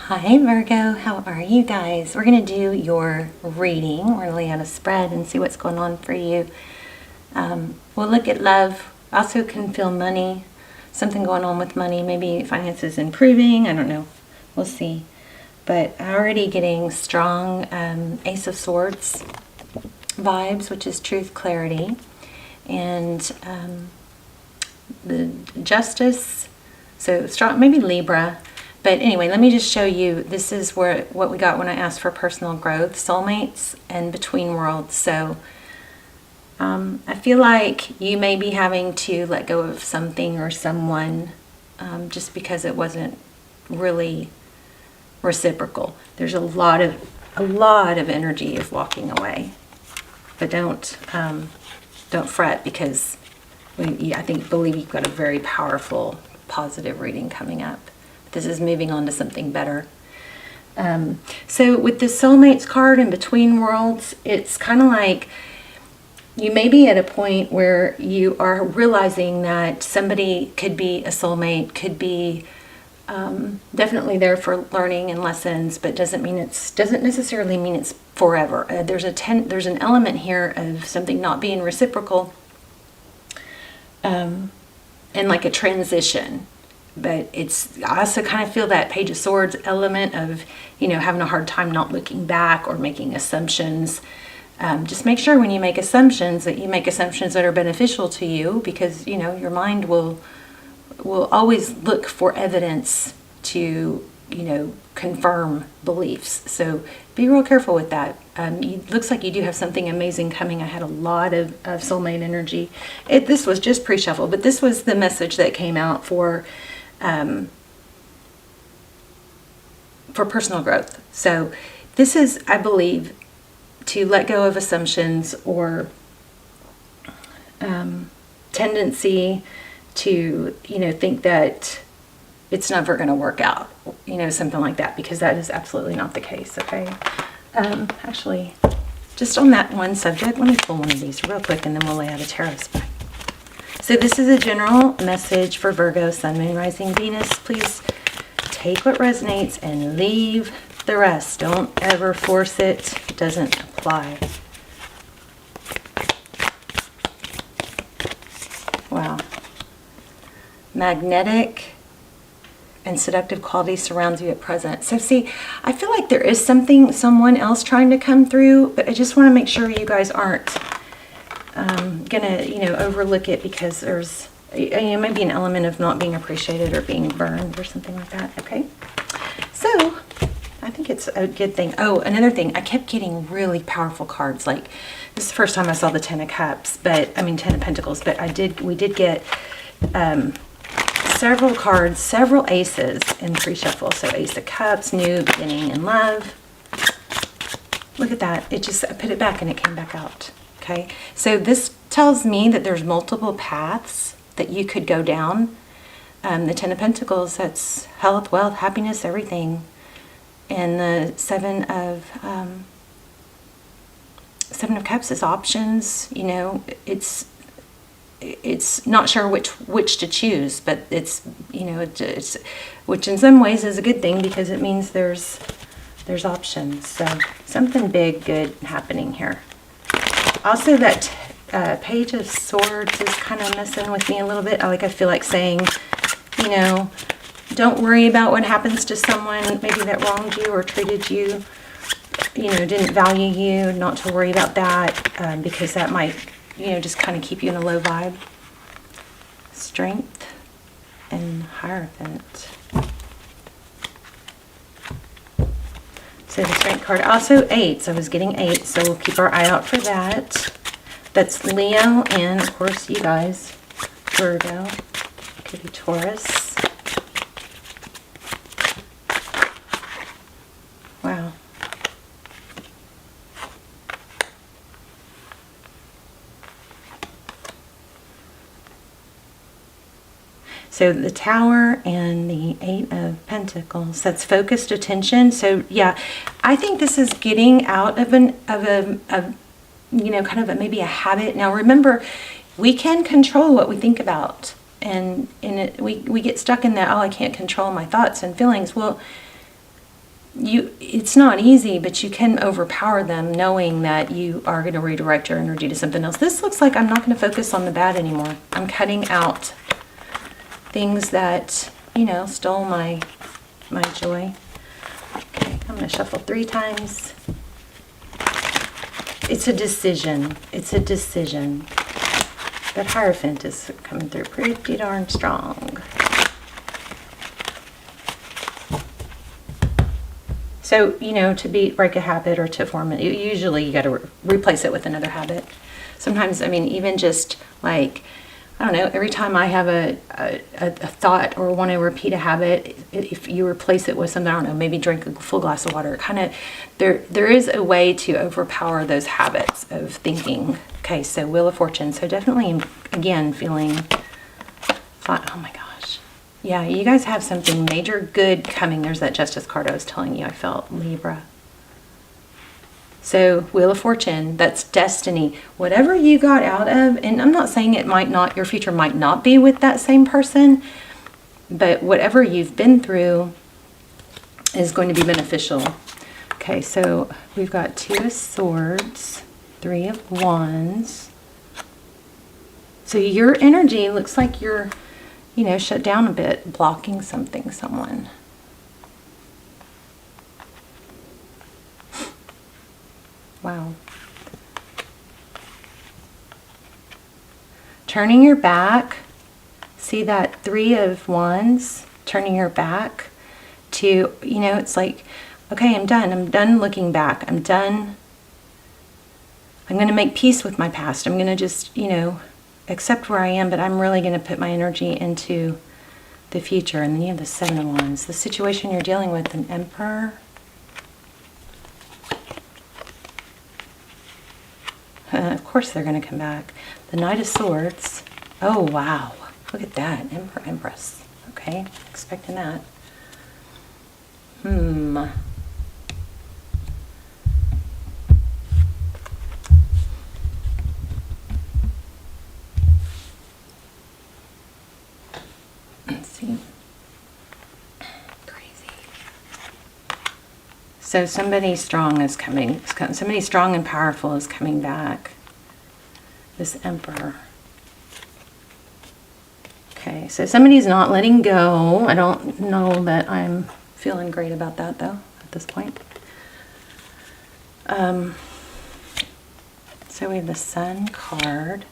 Hi Virgo, how are you guys? We're going to do your reading. We're going to lay out a spread and see what's going on for you. We'll look at love. Also can feel money, something going on with money, maybe finances improving, I don't know. We'll see. But already getting strong Ace of Swords vibes, which is truth, clarity, and the Justice, so strong, maybe Libra. But anyway, let me just show you, this is what we got when I asked for personal growth, soulmates and between worlds. So I feel like you may be having to let go of something or someone just because it wasn't really reciprocal. There's a lot of energy of walking away. But don't fret, because I believe you've got a very powerful, positive reading coming up. This is moving on to something better. So with the soulmates card and between worlds, it's kind of like you may be at a point where you are realizing that somebody could be a soulmate, could be definitely there for learning and lessons, but doesn't necessarily mean it's forever. There's an element here of something not being reciprocal, and like a transition. But I also kind of feel that Page of Swords element of, having a hard time not looking back or making assumptions. Just make sure when you make assumptions that you make assumptions that are beneficial to you, because, your mind will always look for evidence to, confirm beliefs. So be real careful with that. It looks like you do have something amazing coming. I had a lot of soulmate energy. This was just pre-shuffle, but this was the message that came out for personal growth. So this is, I believe, to let go of assumptions or tendency to, think that it's never going to work out, something like that, because that is absolutely not the case, okay? Actually, just on that one subject, let me pull one of these real quick and then we'll lay out a tarot spread. So this is a general message for Virgo, Sun, Moon, Rising, Venus. Please take what resonates and leave the rest. Don't ever force it. It doesn't apply. Wow. Magnetic and seductive quality surrounds you at present. So see, I feel like there is someone else trying to come through, but I just want to make sure you guys aren't gonna, overlook it because there's, maybe an element of not being appreciated or being burned or something like that. Okay. So I think it's a good thing. Oh, another thing, I kept getting really powerful cards. Like, this is the first time I saw the Ten of Cups, Ten of Pentacles, but we did get several cards, several aces in pre-shuffle. So Ace of Cups, new beginning in love. Look at that. I put it back and it came back out. Okay. So this tells me that there's multiple paths that you could go down. The Ten of Pentacles, that's health, wealth, happiness, everything. And the Seven of Cups is options. It's not sure which to choose, but it's which in some ways is a good thing, because it means there's options. So something big, good happening here. Also, that Page of Swords is kind of messing with me a little bit. I feel like saying, don't worry about what happens to someone maybe that wronged you or treated you, didn't value you, not to worry about that, because that might, just kind of keep you in a low vibe. Strength and Hierophant. So the Strength card, also 8s. I was getting 8, so we'll keep our eye out for that. That's Leo, and of course you guys, Virgo, could be Taurus. Wow. So the Tower and the Eight of Pentacles, that's focused attention. So yeah, I think this is getting out of maybe a habit. Now remember, we can control what we think about, and we get stuck in that, oh, I can't control my thoughts and feelings. Well, it's not easy, but you can overpower them knowing that you are going to redirect your energy to something else. This looks like I'm not going to focus on the bad anymore. I'm cutting out things that, stole my joy. Okay, I'm going to shuffle 3 times. It's a decision. It's a decision. That Hierophant is coming through pretty darn strong. So, to break a habit or to form it, usually you got to replace it with another habit. Sometimes, even just like, I don't know, every time I have a thought or want to repeat a habit, if you replace it with something, I don't know, maybe drink a full glass of water, there is a way to overpower those habits of thinking. Okay, so Wheel of Fortune. So definitely, again, feeling, oh my gosh. Yeah, you guys have something major good coming. There's that Justice card I was telling you I felt, Libra. So Wheel of Fortune, that's destiny. Whatever you got out of, and I'm not saying your future might not be with that same person, but whatever you've been through is going to be beneficial. Okay, so we've got 2 of Swords, 3 of Wands. So your energy looks like you're, shut down a bit, blocking something, someone. Wow. Turning your back. See that 3 of Wands, turning your back to, it's like, okay, I'm done. I'm done looking back. I'm done. I'm going to make peace with my past. I'm going to just, accept where I am, but I'm really going to put my energy into the future. And then you have the 7 of Wands. The situation you're dealing with, an Emperor. Of course they're going to come back. The Knight of Swords. Oh, wow. Look at that. Emperor, Empress. Okay, expecting that. Let's see. Crazy. So somebody strong is coming. Somebody strong and powerful is coming back. This Emperor. Okay, so somebody's not letting go. I don't know that I'm feeling great about that, though, at this point. So we have the Sun card.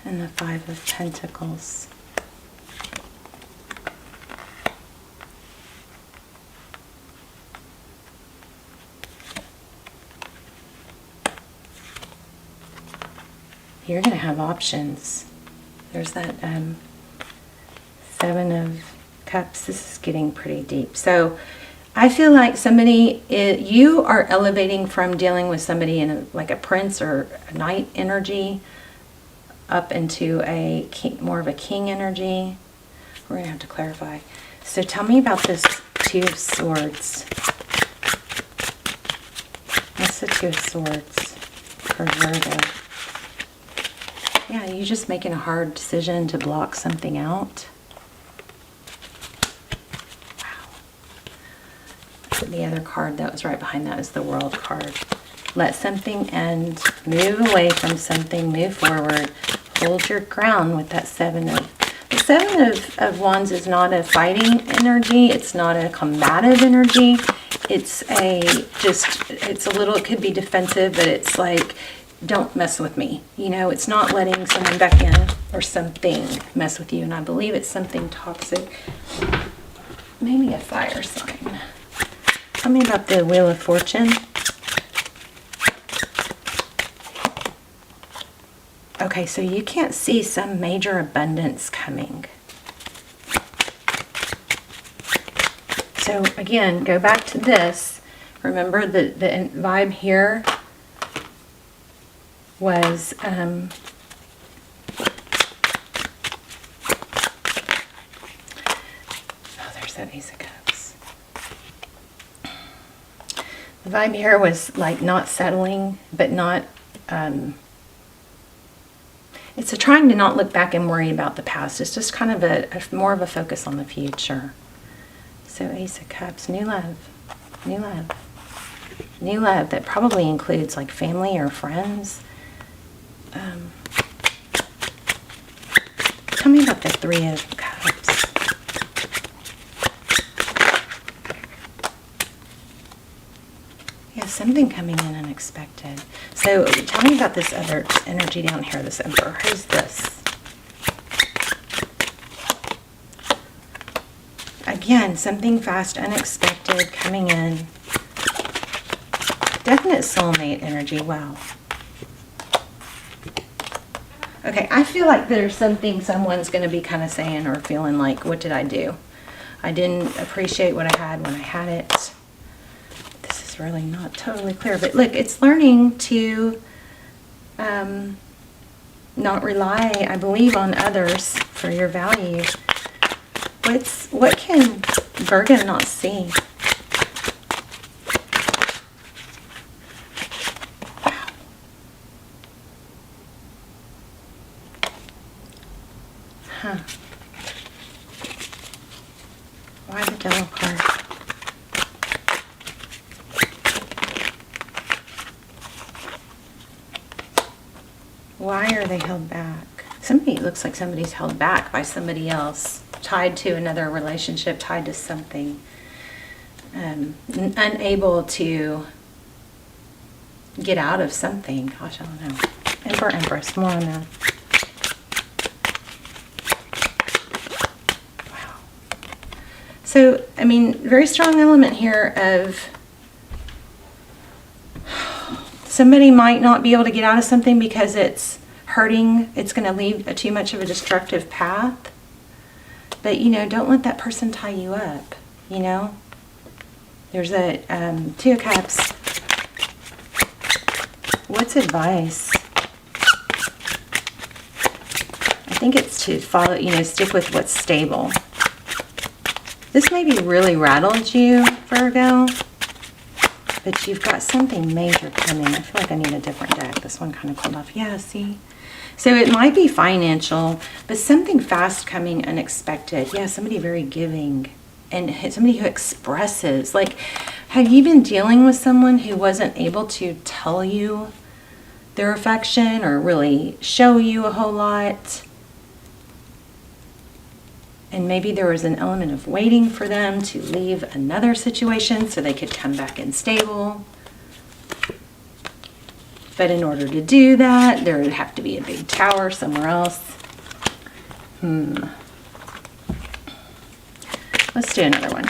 And the 5 of Pentacles. You're going to have options. There's that 7 of Cups. This is getting pretty deep. So I feel like you are elevating from dealing with somebody in like a prince or a knight energy up into a more of a king energy. We're going to have to clarify. So tell me about this 2 of Swords. What's the 2 of Swords for Virgo? Yeah, you're just making a hard decision to block something out. Wow. The other card that was right behind that is the World card. Let something end. Move away from something. Move forward. Hold your ground with that 7 of... The 7 of Wands is not a fighting energy. It's not a combative energy. It's it could be defensive, but it's like, don't mess with me. It's not letting someone back in or something mess with you. And I believe it's something toxic. Maybe a fire sign. Tell me about the Wheel of Fortune. Okay, so you can't see some major abundance coming. So again, go back to this. Remember the vibe here was oh, there's that Ace of Cups. The vibe here was like not settling, but not it's So trying to not look back and worry about the past. It's just kind of a more of a focus on the future. So Ace of Cups, new love, new love. New love that probably includes like family or friends. Tell me about the Three of Cups. Yeah, something coming in unexpected. So tell me about this other energy down here, this Emperor. Who's this? Again, something fast, unexpected, coming in. Definite soulmate energy. Wow. Okay, I feel like there's something someone's going to be kind of saying or feeling like, what did I do? I didn't appreciate what I had when I had it. This is really not totally clear. But look, it's learning to not rely, I believe, on others for your value. What can Virgo not see? Huh. Why the Devil card? Why are they held back? Somebody, it looks like somebody's held back by somebody else, tied to another relationship, tied to something, unable to get out of something. Gosh, I don't know. Emperor, Empress, more on that. So, I mean, very strong element here of somebody might not be able to get out of something because it's hurting. It's going to leave too much of a destructive path. But, you know, don't let that person tie you up, you know. There's a Two of Cups. What's advice? I think it's to follow, you know, stick with what's stable. This maybe really rattled you, Virgo, but you've got something major coming. I feel like I need a different deck. This one kind of pulled off. Yeah, see? So it might be financial, but something fast coming, unexpected. Yeah, somebody very giving and somebody who expresses. Like, have you been dealing with someone who wasn't able to tell you their affection or really show you a whole lot? And maybe there was an element of waiting for them to leave another situation so they could come back in stable. But in order to do that, there would have to be a big tower somewhere else. Let's do another one.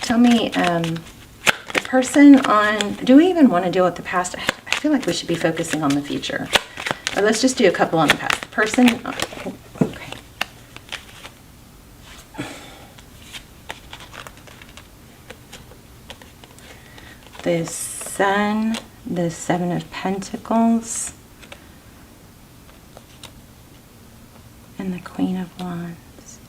Tell me, the person on, do we even want to deal with the past? I feel like we should be focusing on the future. Or let's just do a couple on the past. The person, okay. The Sun, the Seven of Pentacles, and the Queen of Wands.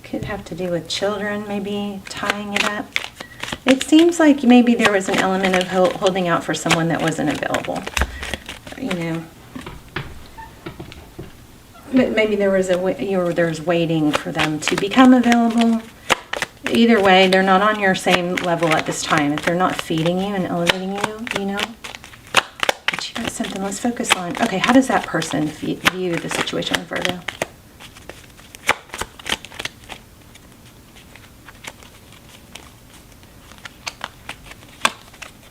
Could have to do with children, maybe tying it up. It seems like maybe there was an element of holding out for someone that wasn't available, you know. But maybe there was there's waiting for them to become available. Either way, they're not on your same level at this time. If they're not feeding you and elevating you, you know. But you got something. Let's focus on. Okay, how does that person view the situation with Virgo?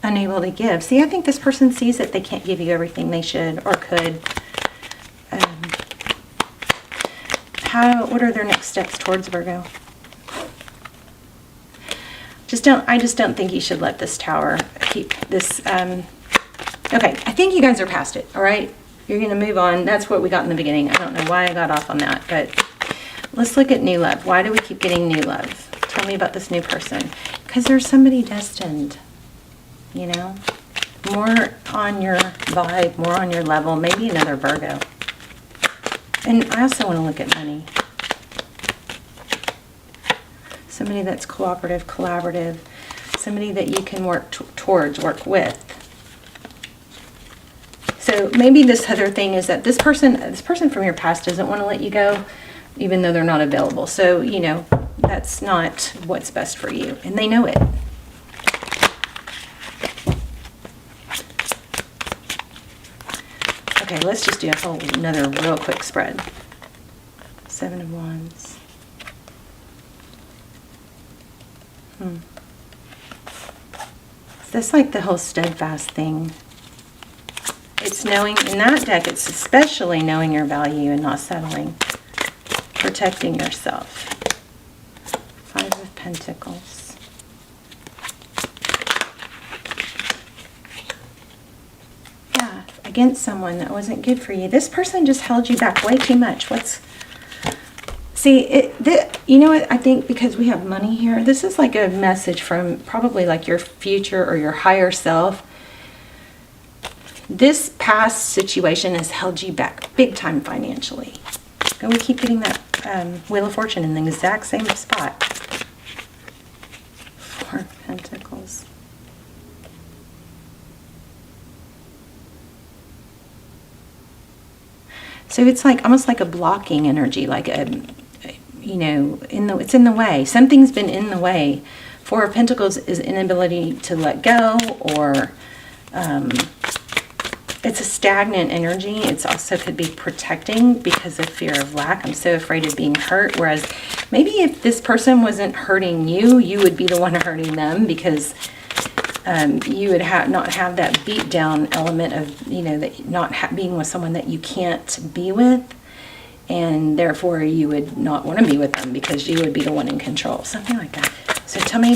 Unable to give. See, I think this person sees that they can't give you everything they should or could. What are their next steps towards Virgo? I just don't think you should let this tower keep this. Okay, I think you guys are past it, all right? You're going to move on. That's what we got in the beginning. I don't know why I got off on that, but let's look at new love. Why do we keep getting new love? Tell me about this new person. Because there's somebody destined, you know? More on your vibe, more on your level, maybe another Virgo. And I also want to look at money. somebody that's cooperative, collaborative, somebody that you can work towards, work with. So maybe this other thing is that this person from your past doesn't want to let you go, even though they're not available. So, you know, that's not what's best for you, and they know it. Okay, let's just do another real quick spread. 7 of Wands. That's like the whole steadfast thing. It's knowing, in that deck, it's especially knowing your value and not settling. Protecting yourself. 5 of Pentacles. Yeah, against someone that wasn't good for you. This person just held you back way too much. See, you know what, I think because we have money here, this is like a message from probably like your future or your higher self. This past situation has held you back big time financially. And we keep getting that Wheel of Fortune in the exact same spot. 4 of Pentacles. So it's like almost like a blocking energy, like a, you know, it's in the way. Something's been in the way. 4 of Pentacles is inability to let go, or it's a stagnant energy. It's also could be protecting because of fear of lack. I'm so afraid of being hurt. Whereas maybe if this person wasn't hurting you, you would be the one hurting them, because you would not have that beat down element of, you know, that not being with someone that you can't be with. And therefore you would not want to be with them because you would be the one in control. Something like that. So tell me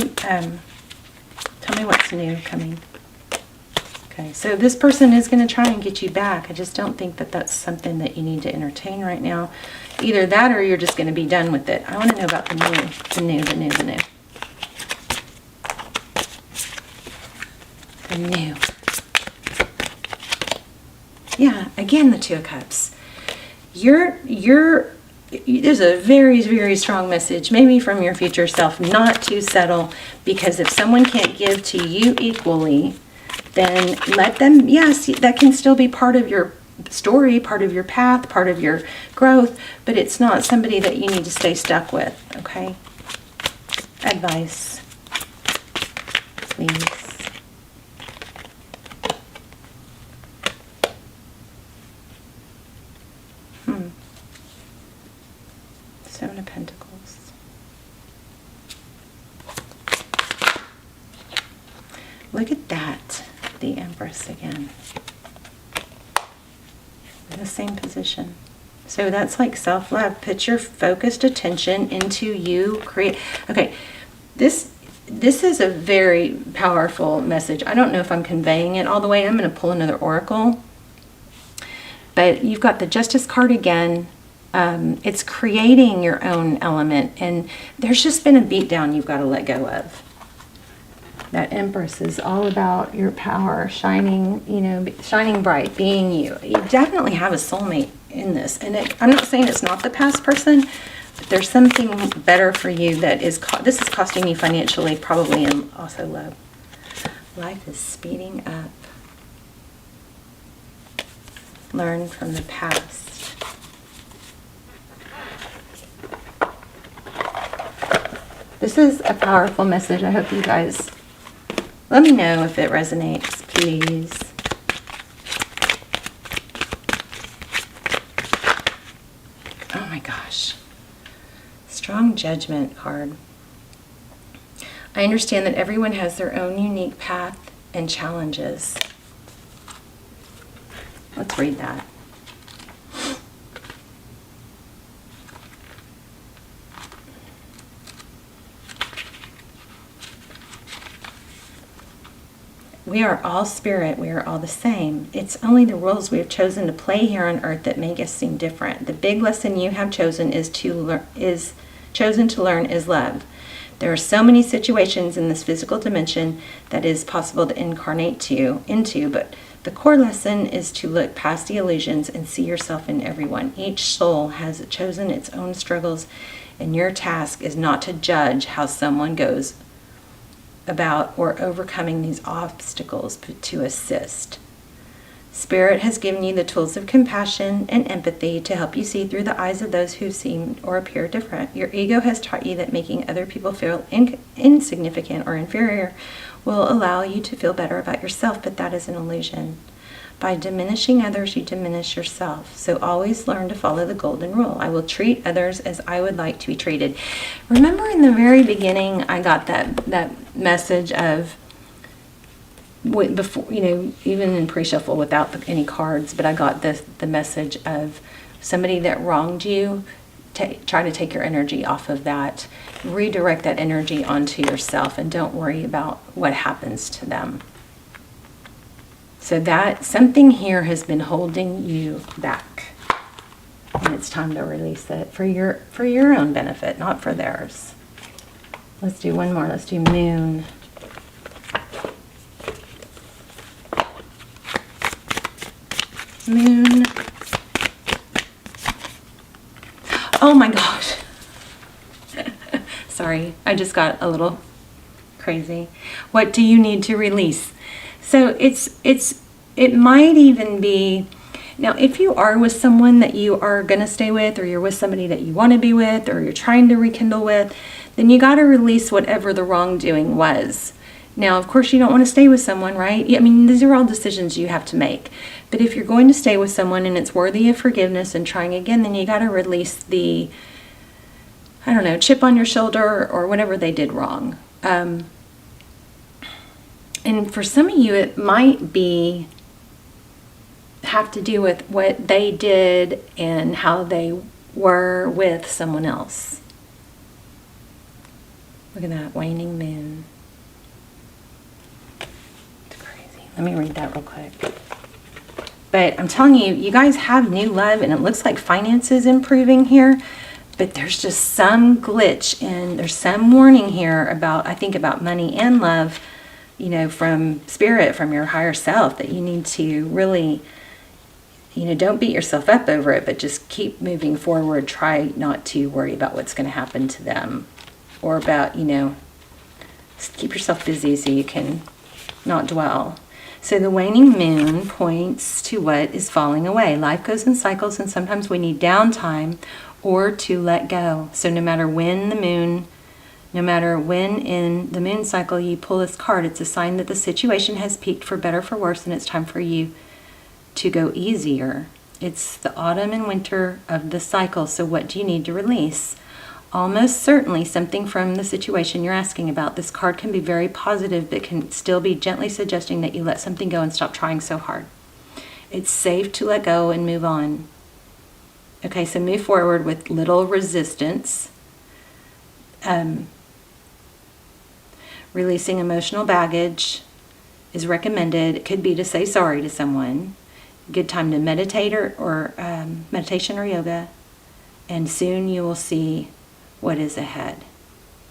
what's new coming. Okay, so this person is going to try and get you back. I just don't think that that's something that you need to entertain right now. Either that or you're just going to be done with it. I want to know about the new. The new. Yeah, again, the 2 of Cups. There's a very, very strong message, maybe from your future self, not to settle, because if someone can't give to you equally, then let them, yes, that can still be part of your story, part of your path, part of your growth, but it's not somebody that you need to stay stuck with, okay? Advice, please. Seven of Pentacles. Look at that. The Empress again. In the same position. So that's like self-love. Put your focused attention into you. Okay, this is a very powerful message. I don't know if I'm conveying it all the way. I'm going to pull another oracle. But you've got the Justice card again. It's creating your own element, and there's just been a beatdown you've got to let go of. That Empress is all about your power, shining, you know, shining bright, being you. You definitely have a soulmate in this, and I'm not saying it's not the past person, but there's something better for you that is. This is costing you financially, probably, and also love. Life is speeding up. Learn from the past. This is a powerful message. I hope you guys let me know if it resonates, please. Oh my gosh. Strong Judgment card. I understand that everyone has their own unique path and challenges. Let's read that. We are all spirit. We are all the same. It's only the rules we have chosen to play here on earth that make us seem different. The big lesson you have chosen chosen to learn is love. There are so many situations in this physical dimension that is possible to incarnate into, but the core lesson is to look past the illusions and see yourself in everyone. Each soul has chosen its own struggles And your task is not to judge how someone goes about or overcoming these obstacles, but to assist. Spirit has given you the tools of compassion and empathy to help you see through the eyes of those who seem or appear different. Your ego has taught you that making other people feel insignificant or inferior will allow you to feel better about yourself, but that is an illusion. By diminishing others, you diminish yourself. So always learn to follow the golden rule. I will treat others as I would like to be treated. Remember in the very beginning, I got that message of, before, even in pre-shuffle without any cards, but I got the message of somebody that wronged you. Try to take your energy off of that. Redirect that energy onto yourself and don't worry about what happens to them. So that something here has been holding you back. And it's time to release it for your own benefit, not for theirs. Let's do one more. Let's do Moon. Moon. Oh my gosh. Sorry, I just got a little crazy. What do you need to release? So it might even be, now if you are with someone that you are going to stay with, or you're with somebody that you want to be with, or you're trying to rekindle with, then you got to release whatever the wrongdoing was. Now, of course, you don't want to stay with someone, right? I mean, these are all decisions you have to make. But if you're going to stay with someone and it's worthy of forgiveness and trying again, then you got to release the, I don't know, chip on your shoulder or whatever they did wrong. And for some of you, it might have to do with what they did and how they were with someone else. Look at that, waning moon. Let me read that real quick. But I'm telling you, you guys have new love, and it looks like finances improving here. But there's just some glitch, and there's some warning here about, I think, about money and love, from spirit, from your higher self, that you need to really, don't beat yourself up over it, but just keep moving forward. Try not to worry about what's going to happen to them, or about, just keep yourself busy so you can not dwell. So the waning moon points to what is falling away. Life goes in cycles, and sometimes we need downtime or to let go. So no matter when in the moon cycle you pull this card, it's a sign that the situation has peaked for better or for worse, and it's time for you to go easier. It's the autumn and winter of the cycle. So what do you need to release? Almost certainly something from the situation you're asking about. This card can be very positive, but can still be gently suggesting that you let something go and stop trying so hard. It's safe to let go and move on. Okay, so move forward with little resistance. Releasing emotional baggage is recommended. It could be to say sorry to someone. Good time to meditate or meditation or yoga. And soon you will see what is ahead.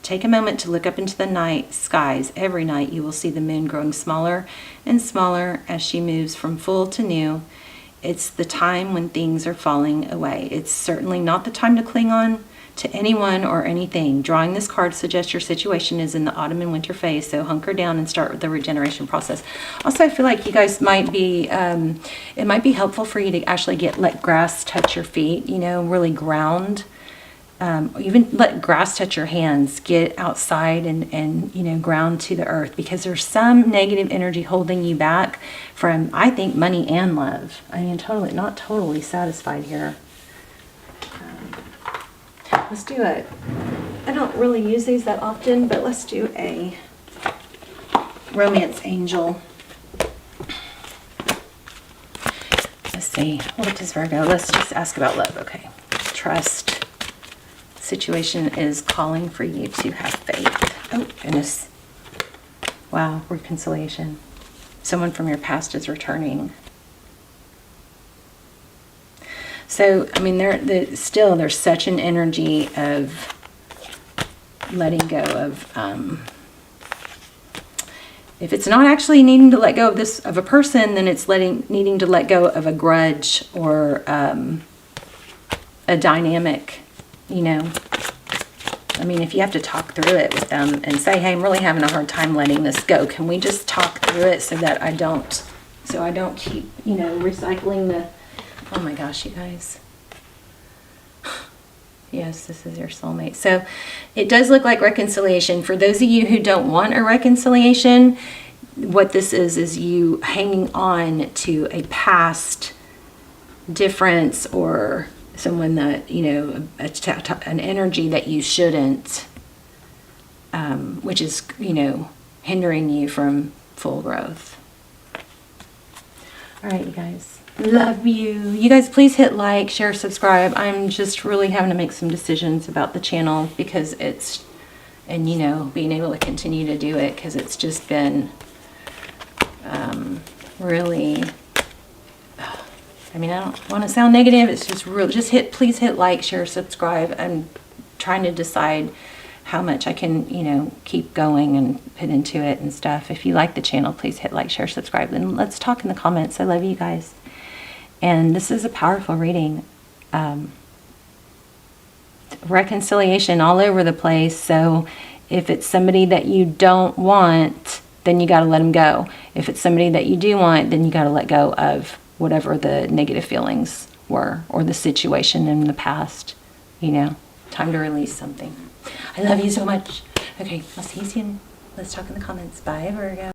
Take a moment to look up into the night skies. Every night you will see the moon growing smaller and smaller as she moves from full to new. It's the time when things are falling away. It's certainly not the time to cling on to anyone or anything. Drawing this card suggests your situation is in the autumn and winter phase, so hunker down and start with the regeneration process. Also, I feel like you guys might be, it might be helpful for you to actually let grass touch your feet, really ground. Even let grass touch your hands. Get outside and ground to the earth, because there's some negative energy holding you back from, I think, money and love. I mean, not totally satisfied here. Let's do it. I don't really use these that often, but let's do a romance angel. Let's see. What does Virgo? Let's just ask about love. Okay. Trust. Situation is calling for you to have faith. Oh, goodness. Wow, reconciliation. Someone from your past is returning. So, I mean, there's such an energy of letting go of, if it's not actually needing to let go of a person, then it's needing to let go of a grudge or a dynamic, I mean, if you have to talk through it with them and say, hey, I'm really having a hard time letting this go. Can we just talk through it so that I don't keep, you know, recycling the, oh my gosh, you guys. Yes, this is your soulmate. So it does look like reconciliation. For those of you who don't want a reconciliation, what this is you hanging on to a past difference or someone that, you know, an energy that you shouldn't, which is, you know, hindering you from full growth. All right, you guys. Love you. You guys, please hit like, share, subscribe. I'm just really having to make some decisions about the channel because it's, and you know, being able to continue to do it because it's just been really, I mean, I don't want to sound negative. It's just real. Please hit like, share, subscribe. I'm trying to decide how much I can, you know, keep going and put into it and stuff. If you like the channel, please hit like, share, subscribe, and let's talk in the comments. I love you guys. And this is a powerful reading. Reconciliation all over the place. So if it's somebody that you don't want, then you got to let them go. If it's somebody that you do want, then you got to let go of whatever the negative feelings were or the situation in the past. You know, time to release something. I love you so much. Okay, I'll see you soon. Let's talk in the comments. Bye, Virgo.